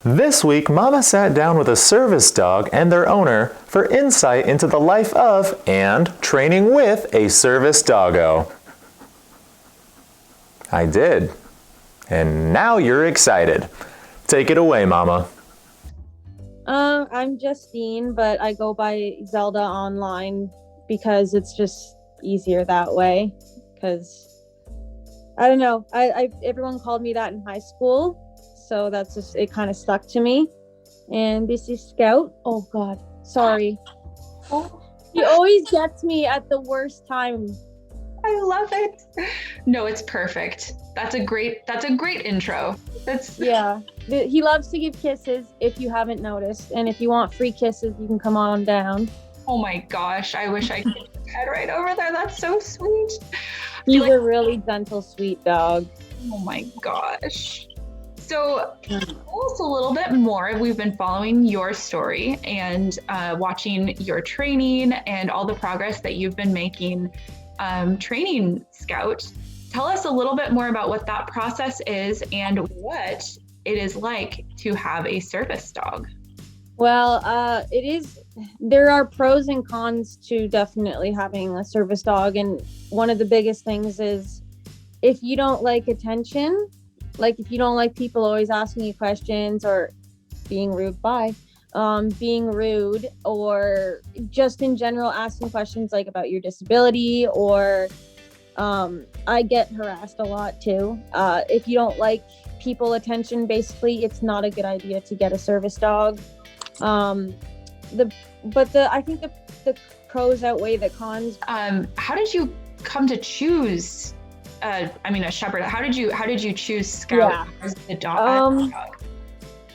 This week, Mama sat down with a service dog and their owner for insight into the life of and training with a service doggo. I did. And now you're excited. Take it away, Mama. I'm Justine, but I go by Zelda online because it's just easier that way. Because I don't know, I everyone called me that in high school, so that's just it. Kind of stuck to me. And this is Scout. Oh God, sorry. Oh, He always gets me at the worst time. I love it. No, it's perfect. That's a great intro. Yeah. He loves to give kisses, if you haven't noticed. And if you want free kisses, you can come on down. Oh my gosh, I wish I could head right over there. That's so sweet. He's a really gentle, sweet dog. Oh my gosh. So tell us a little bit more. We've been following your story and watching your training and all the progress that you've been making training Scout. Tell us a little bit more about what that process is and what it is like to have a service dog. Well, there are pros and cons to definitely having a service dog. And one of the biggest things is if you don't like attention, like if you don't like people always asking you questions or being rude, being rude, or just in general asking questions like about your disability, or I get harassed a lot too. If you don't like people attention, basically it's not a good idea to get a service dog. I think the pros outweigh the cons. How did you come to choose a shepherd? How did you choose Scout as the dog?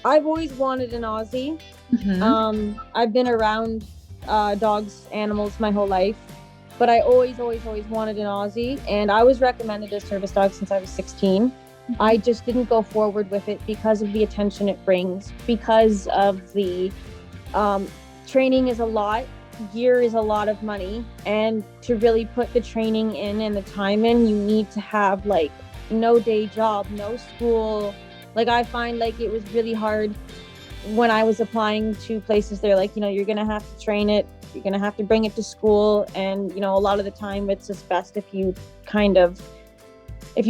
I've always wanted an Aussie. Mm-hmm. I've been around animals my whole life, but I always wanted an Aussie, and I was recommended a service dog since I was 16. Mm-hmm. I just didn't go forward with it because of the attention it brings, because of the training is a lot, gear is a lot of money, and to really put the training in and the time in, you need to have like no day job, no school. Like I find like it was really hard when I was applying to places. They're like, you're gonna have to train it, you're gonna have to bring it to school, and a lot of the time it's just best if you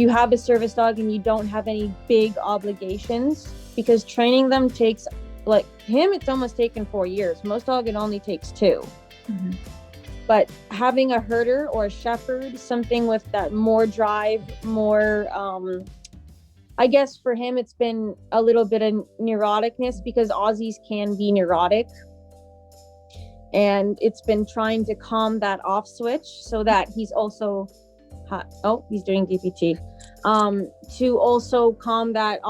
have a service dog and you don't have any big obligations, because training them takes, like him, it's almost taken 4 years. Most dog it only takes 2. Mm-hmm. But having a herder or a shepherd, something with that more drive, more I guess for him it's been a little bit of neuroticness, because Aussies can be neurotic, and it's been trying to calm that off switch so that he's also he's doing DPT to also calm that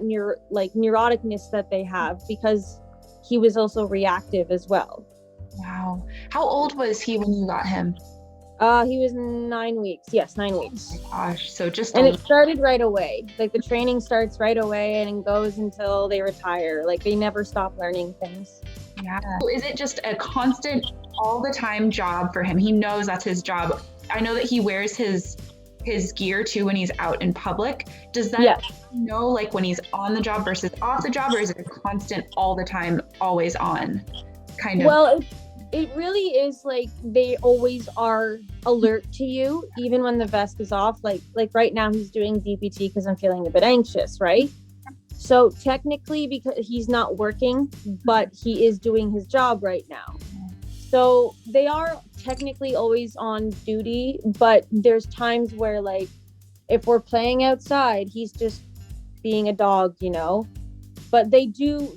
neuroticness that they have, because he was also reactive as well. Wow. How old was he when you got him? He was 9 weeks. Yes, 9 weeks. Oh my gosh. So it started right away. Like the training starts right away and goes until they retire. Like they never stop learning things. Yeah. So is it just a constant all the time job for him? He knows that's his job. I know that he wears his gear too when he's out in public. Does that know like when he's on the job versus off the job, or is it a constant all the time, always on kind of? Well, it really is like they always are alert to you, even when the vest is off. Like right now he's doing DPT because I'm feeling a bit anxious, right? So technically, because he's not working, but he is doing his job right now. So they are technically always on duty, but there's times where like if we're playing outside, he's just being a dog, but they do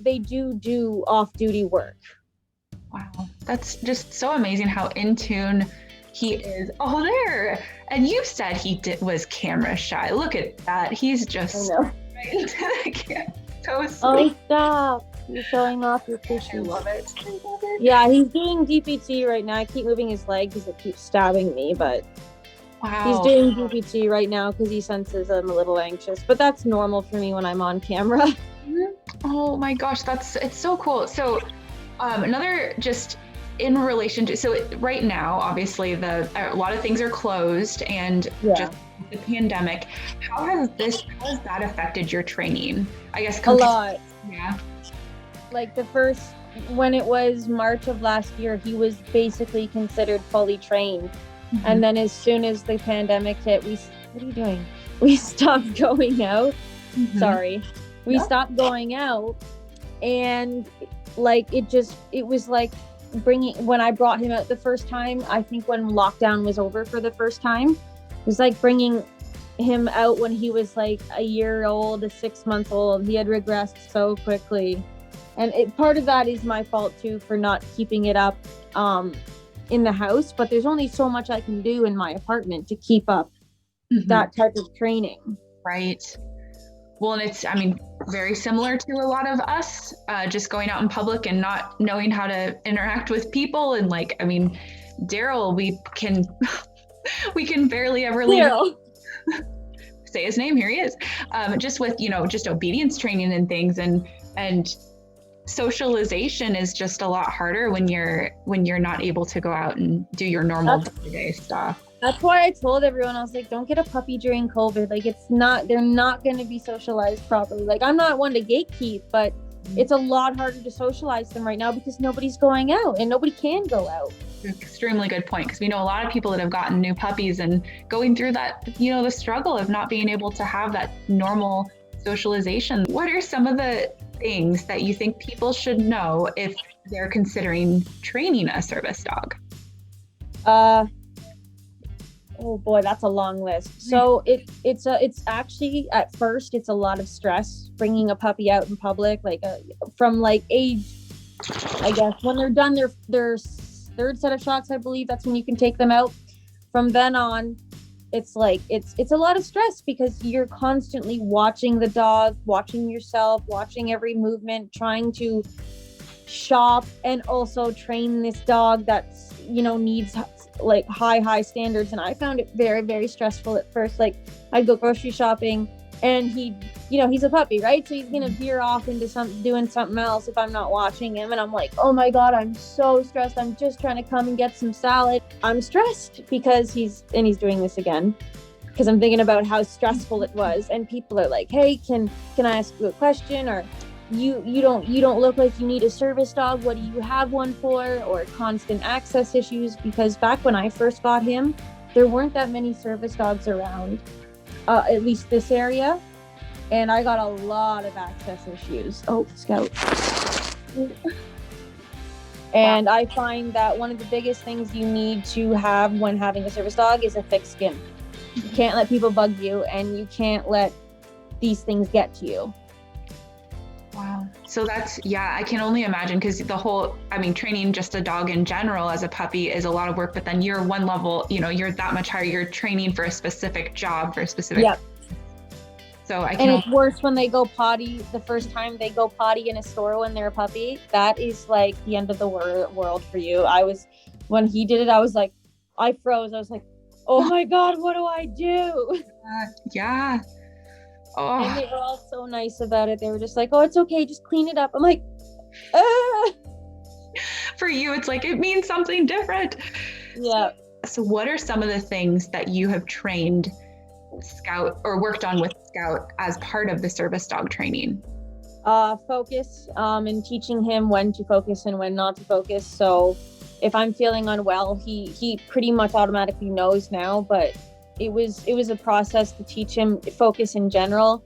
off-duty work. Wow, that's just so amazing how in tune he is. Oh, there. And you said he was camera shy. Look at that. He's just right into the camera. So sweet. Oh, stop. You're showing off your tissues. I love it. Yeah, he's doing DPT right now. I keep moving his leg because it keeps stabbing me, but wow. He's doing DPT right now because he senses I'm a little anxious, but that's normal for me when I'm on camera. Oh my gosh, it's so cool. So another just in relation to, right now, obviously a lot of things are closed and just the pandemic, how has that affected your training? I guess A lot. Yeah. Like when it was March of last year, he was basically considered fully trained. Mm-hmm. And then as soon as the pandemic hit, what are you doing? We stopped going out. Mm-hmm. Sorry. We stopped going out, and like it was like when I brought him out the first time, I think when lockdown was over for the first time, it was like bringing him out when he was like a year old, 6 months old. He had regressed so quickly. And part of that is my fault too for not keeping it up in the house, but there's only so much I can do in my apartment to keep up that type of training. Right. Well, and it's, I mean, very similar to a lot of us, just going out in public and not knowing how to interact with people. And like, I mean, Daryl, we can barely ever leave. Say his name, here he is. Just with, just obedience training and things, and socialization is just a lot harder when you're not able to go out and do your normal day-to-day stuff. That's why I told everyone, I was like, don't get a puppy during COVID. Like, they're not going to be socialized properly. Like, I'm not one to gatekeep, but it's a lot harder to socialize them right now because nobody's going out and nobody can go out. Extremely good point, because we know a lot of people that have gotten new puppies and going through that, the struggle of not being able to have that normal socialization. What are some of the things that you think people should know if they're considering training a service dog? Oh boy, that's a long list. So it's actually, at first, it's a lot of stress bringing a puppy out in public, like from like age, I guess, when they're done their third set of shots, I believe that's when you can take them out. From then on, it's like, it's a lot of stress because you're constantly watching the dog, watching yourself, watching every movement, trying to shop and also train this dog that's, needs like high standards. And I found it very, very stressful at first. Like, I'd go grocery shopping and he's a puppy, right? So he's gonna veer off into doing something else if I'm not watching him, and I'm like, oh my god, I'm so stressed. I'm just trying to come and get some salad. I'm stressed because he's doing this again, because I'm thinking about how stressful it was. And people are like, hey, can I ask you a question? Or you don't look like you need a service dog. What do you have one for? Or constant access issues, because back when I first got him, there weren't that many service dogs around, at least this area, and I got a lot of access issues. Oh, Scout. And I find that one of the biggest things you need to have when having a service dog is a thick skin. You can't let people bug you, and you can't let these things get to you. Wow. So I can only imagine, because training just a dog in general as a puppy is a lot of work, but then you're one level, you're that much higher. You're training for a specific job, for a specific. Yep. So it's worse when they go potty. The first time they go potty in a store when they're a puppy, that is like the end of the world for you. When he did it, I was like, I froze. I was like, oh my God, what do I do? Yeah. Oh. And they were all so nice about it. They were just like, oh, it's okay, just clean it up. I'm like, ah. For you, it's like, it means something different. Yeah. So what are some of the things that you have trained Scout or worked on with Scout as part of the service dog training? Focus, and teaching him when to focus and when not to focus. So if I'm feeling unwell, he pretty much automatically knows now, but it was a process to teach him focus in general.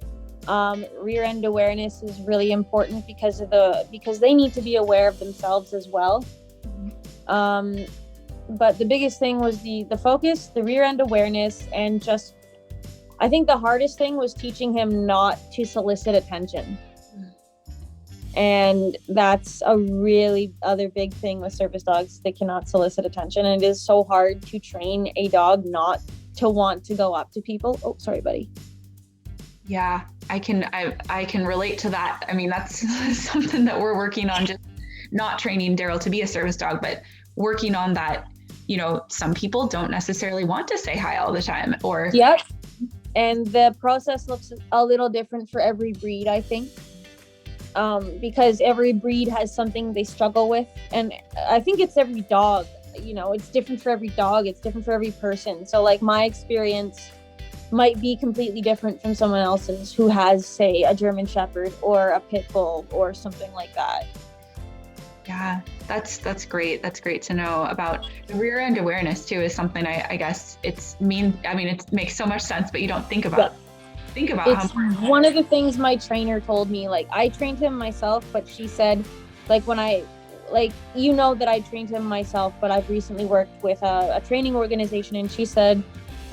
Rear end awareness is really important because they need to be aware of themselves as well. But the biggest thing was the focus, the rear end awareness, and just, I think the hardest thing was teaching him not to solicit attention. And that's a really other big thing with service dogs. They cannot solicit attention, and it is so hard to train a dog not to want to go up to people. Oh, sorry, buddy. Yeah, I can relate to that. I mean, that's something that we're working on, just not training Daryl to be a service dog, but working on that. Some people don't necessarily want to say hi all the time, or. Yep. And the process looks a little different for every breed, I think. Because every breed has something they struggle with. And I think it's every dog. It's different for every dog. It's different for every person. So like my experience might be completely different from someone else's who has, say, a German Shepherd or a Pit Bull or something like that. Yeah, that's great. That's great to know about. The rear end awareness too is something I guess it makes so much sense, but you don't think about It's one of the things my trainer told me. Like, I trained him myself, but she said, like, when I, like, you know that I trained him myself, but I've recently worked with a training organization, and she said,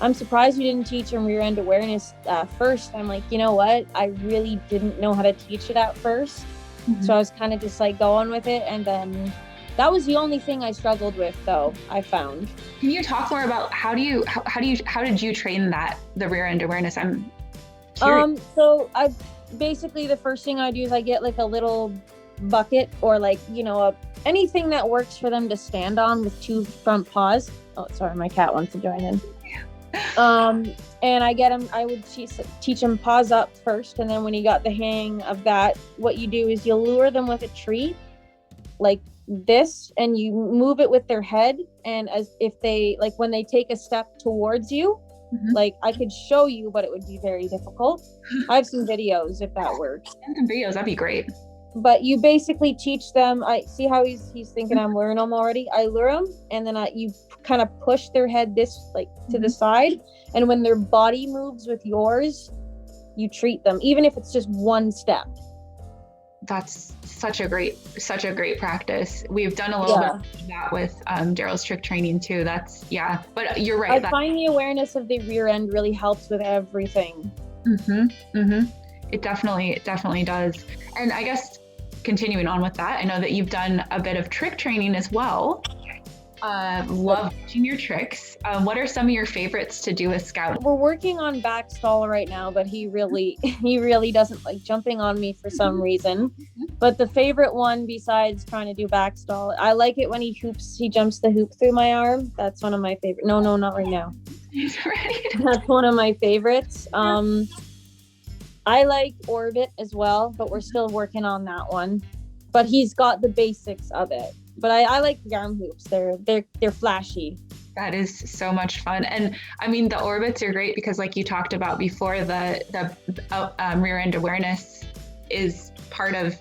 I'm surprised you didn't teach him rear end awareness first. I'm like, you know what? I really didn't know how to teach it at first. So I was kind of just like going with it. And then that was the only thing I struggled with, though, I found. Can you talk more about how did you train the rear end awareness? I'm curious. So I basically, the first thing I do is I get like a little bucket or like, anything that works for them to stand on with two front paws. Oh, sorry, my cat wants to join in. And I would teach him paws up first. And then when he got the hang of that, what you do is you lure them with a treat like this, and you move it with their head. And as if they, like, when they take a step towards you, like, I could show you, but it would be very difficult. I have some videos if that works. And some videos, that'd be great. But you basically teach them. I see how he's thinking I'm luring them already. I lure them, and then you kind of push their head this, like, to the side. And when their body moves with yours, you treat them, even if it's just one step. That's such a great practice. We've done a little bit of that with Daryl's trick training too. But you're right. I find the awareness of the rear end really helps with everything. It definitely does. And I guess continuing on with that, I know that you've done a bit of trick training as well. Love watching your tricks. What are some of your favorites to do with Scout? We're working on backstall right now, but he really doesn't like jumping on me for some reason. But the favorite one besides trying to do backstall, I like it when he jumps the hoop through my arm. That's one of my favorite. No, not right now. He's ready. That's one of my favorites. I like Orbit as well, but we're still working on that one. But he's got the basics of it. But I like the arm hoops. They're flashy. That is so much fun. And I mean, the orbits are great because, like you talked about before, the rear end awareness is part of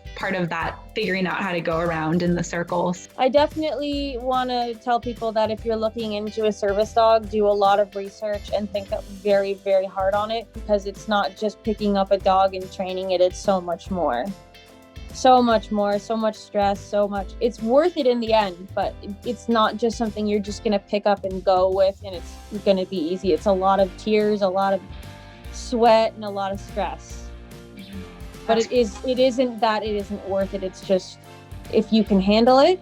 that, figuring out how to go around in the circles. I definitely want to tell people that if you're looking into a service dog, do a lot of research and think very, very hard on it, because it's not just picking up a dog and training it. It's so much more. So much stress, it's worth it in the end, but it's not just something you're just going to pick up and go with and it's going to be easy. It's a lot of tears, a lot of sweat, and a lot of stress. But it isn't worth it. It's just, if you can handle it,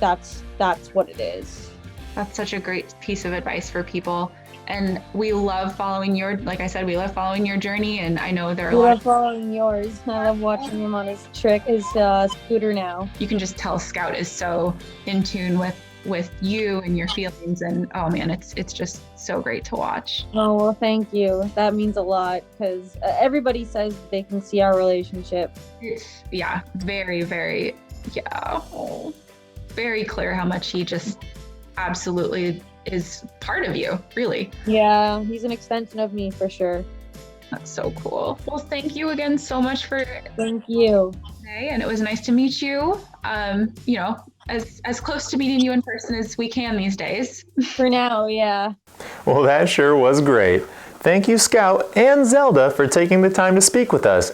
that's what it is. That's such a great piece of advice for people. And we love following like I said, we love following your journey. And I know there are love following yours. I love watching him on his scooter now. You can just tell Scout is so in tune with you and your feelings. And oh man, it's just so great to watch. Oh, well, thank you. That means a lot, because everybody says they can see our relationship. It's very, very, very clear how much he just absolutely is part of you, really. Yeah, he's an extension of me for sure. That's so cool. Well, thank you again so much for thank you today, and it was nice to meet you. As close to meeting you in person as we can these days. For now, yeah. Well, that sure was great. Thank you, Scout and Zelda, for taking the time to speak with us.